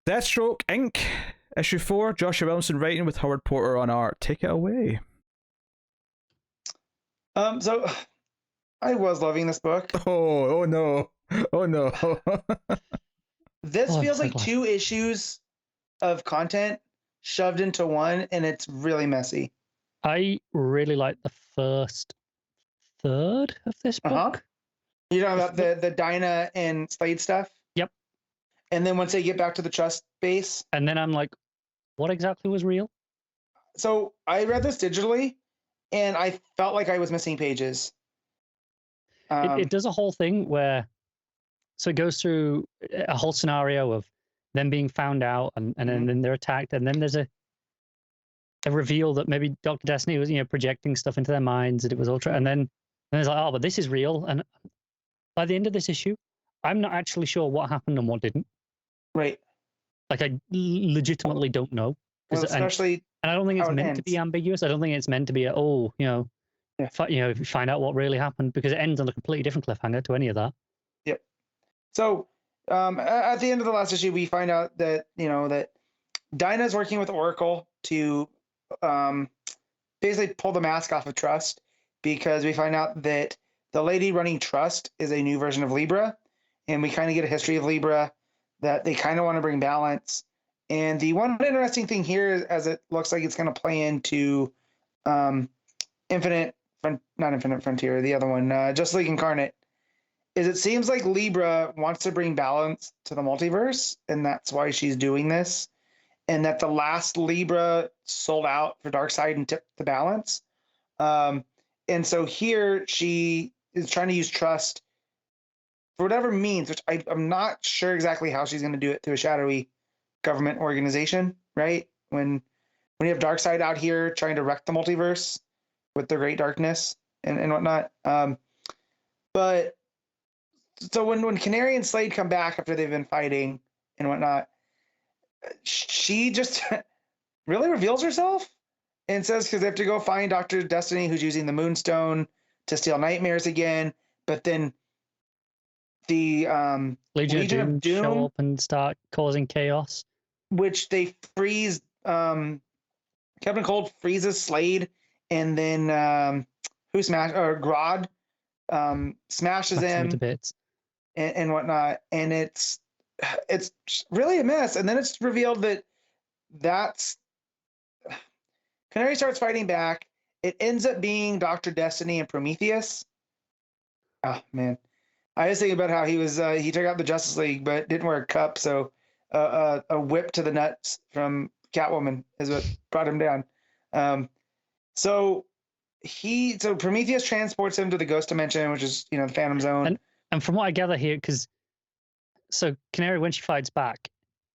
Deathstroke Inc. Issue 4, Joshua Williamson writing with Howard Porter on art. Take it away. So I was loving this book. Oh no. Oh no. This feels like 2 issues of content shoved into one, and it's really messy. I really like the first third of this book. You know about the Dinah and Slade stuff? Yep. And then once they get back to the trust base. And then I'm like, what exactly was real? So I read this digitally, and I felt like I was missing pages. It does a whole thing where, so it goes through a whole scenario of them being found out, and then they're attacked, and then there's a reveal that maybe Dr. Destiny was, projecting stuff into their minds, that it was ultra, and then it's like, oh, but this is real. And by the end of this issue, I'm not actually sure what happened and what didn't. Right. Like, I legitimately don't know. Well, especially, and I don't think it's meant to be ambiguous. I don't think it's meant to be find out what really happened, because it ends on a completely different cliffhanger to any of that. Yep. So at the end of the last issue, we find out that that Dinah's working with Oracle to basically pull the mask off of Trust, because we find out that the lady running Trust is a new version of Libra, and we kind of get a history of Libra that they kind of want to bring balance. And the one interesting thing here, as it looks like it's going to play into not Infinite Frontier, the other one, Justice League Incarnate, is it seems like Libra wants to bring balance to the multiverse, and that's why she's doing this. And that the last Libra sold out for Darkseid and tipped the balance. And so here she is trying to use Trust for whatever means, which I'm not sure exactly how she's going to do it through a shadowy government organization, right? When you have Darkseid out here trying to wreck the multiverse with the Great Darkness and whatnot. But so when Canary and Slade come back after they've been fighting and whatnot, she just really reveals herself and says, because they have to go find Dr. Destiny, who's using the Moonstone to steal nightmares again. But then the Legion of Doom show up and start causing chaos, which they freeze. Captain Cold freezes Slade, and then Grodd smashes him to bits and whatnot, and it's really a mess. And then it's revealed that's Canary starts fighting back. It ends up being Dr. Destiny and Prometheus. Oh man, I was thinking about how he took out the Justice League but didn't wear a cup, so a whip to the nuts from Catwoman is what brought him down. So Prometheus transports him to the Ghost Dimension, which is the Phantom Zone. And from what I gather here, so Canary, when she fights back,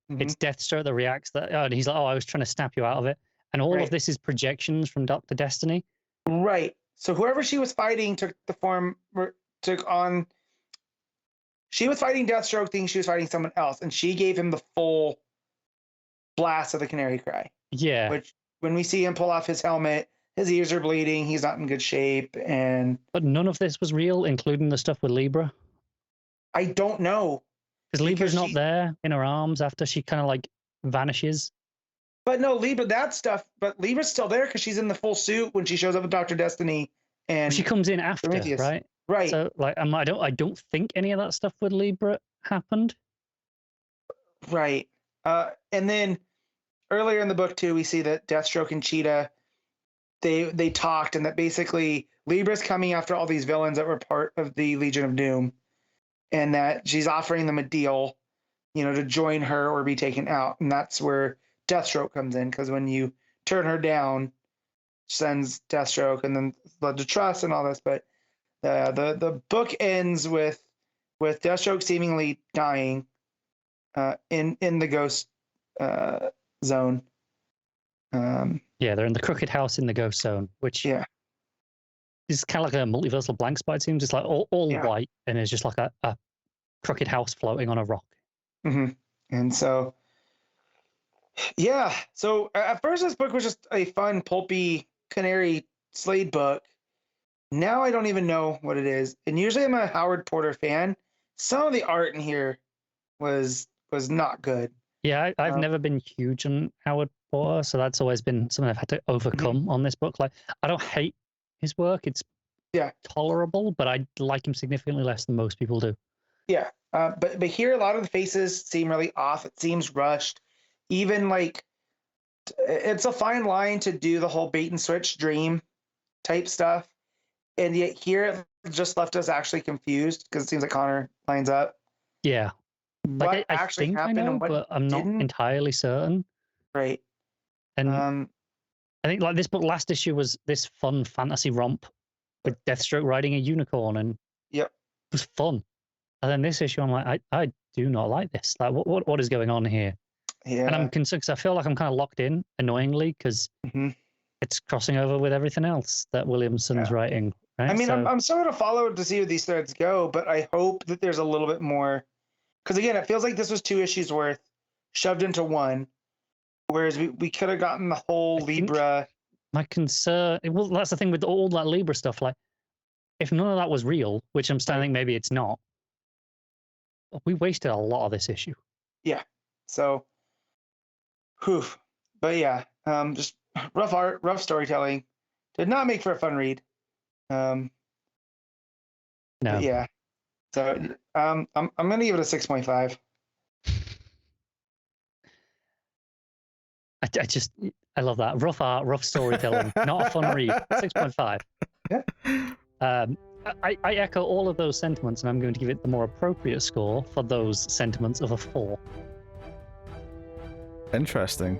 it's Deathstroke that reacts. And he's like, "Oh, I was trying to snap you out of it." And all of this is projections from Dr. Destiny. Right. So whoever she was fighting she was fighting Deathstroke, thinking she was fighting someone else, and she gave him the full blast of the Canary Cry. Yeah. Which, when we see him pull off his helmet, his ears are bleeding, he's not in good shape, but none of this was real, including the stuff with Libra. I don't know. Because Libra's not there in her arms after she kind of like vanishes. But no, Libra's still there because she's in the full suit when she shows up with Dr. Destiny, and she comes in after, Prometheus. Right? Right. So I don't think any of that stuff with Libra happened. Right. And then earlier in the book too, we see that Deathstroke and Cheetah, they talked, and that basically Libra's coming after all these villains that were part of the Legion of Doom, and that she's offering them a deal, to join her or be taken out. And that's where Deathstroke comes in, because when you turn her down, sends Deathstroke, and then Blood to Trust and all this. But the book ends with Deathstroke seemingly dying in the Ghost Zone. They're in the Crooked House in the Ghost Zone, which is kind of like a multiversal blank spot. It seems it's like all white, and it's just like a crooked house floating on a rock. Mm-hmm. And so, so at first this book was just a fun, pulpy Canary Slade book. Now I don't even know what it is. And usually I'm a Howard Porter fan. Some of the art in here was not good. Yeah, I've never been huge on Howard Porter, so that's always been something I've had to overcome on this book. Like, I don't hate his work; it's tolerable, but I like him significantly less than most people do. Yeah, but here a lot of the faces seem really off. It seems rushed. Even like it's a fine line to do the whole bait and switch dream type stuff, and yet here it just left us actually confused because it seems like Connor lines up. Yeah, What like I actually think happened I know, and what but I'm not didn't? entirely certain. Right. And I think like this book last issue was this fun fantasy romp with Deathstroke riding a unicorn, and Yep. it was fun. And then this issue, I'm like, I do not like this. Like, what is going on here? Yeah. And I'm concerned because I feel like I'm kind of locked in, annoyingly, because it's crossing over with everything else that Williamson's writing. Right? I mean, I'm still going to follow to see where these threads go, but I hope that there's a little bit more. Because again, it feels like this was 2 issues worth shoved into one, whereas we could have gotten the whole Libra. My concern, well, that's the thing with all that Libra stuff. Like, if none of that was real, which I'm starting to think maybe it's not, we wasted a lot of this issue. Yeah. So, whew. But yeah, just rough art, rough storytelling. Did not make for a fun read. No. Yeah. So I'm gonna give it a 6.5. I love that. Rough art, rough storytelling, not a fun read. 6.5. Yeah. I echo all of those sentiments, and I'm going to give it the more appropriate score for those sentiments of a 4. Interesting.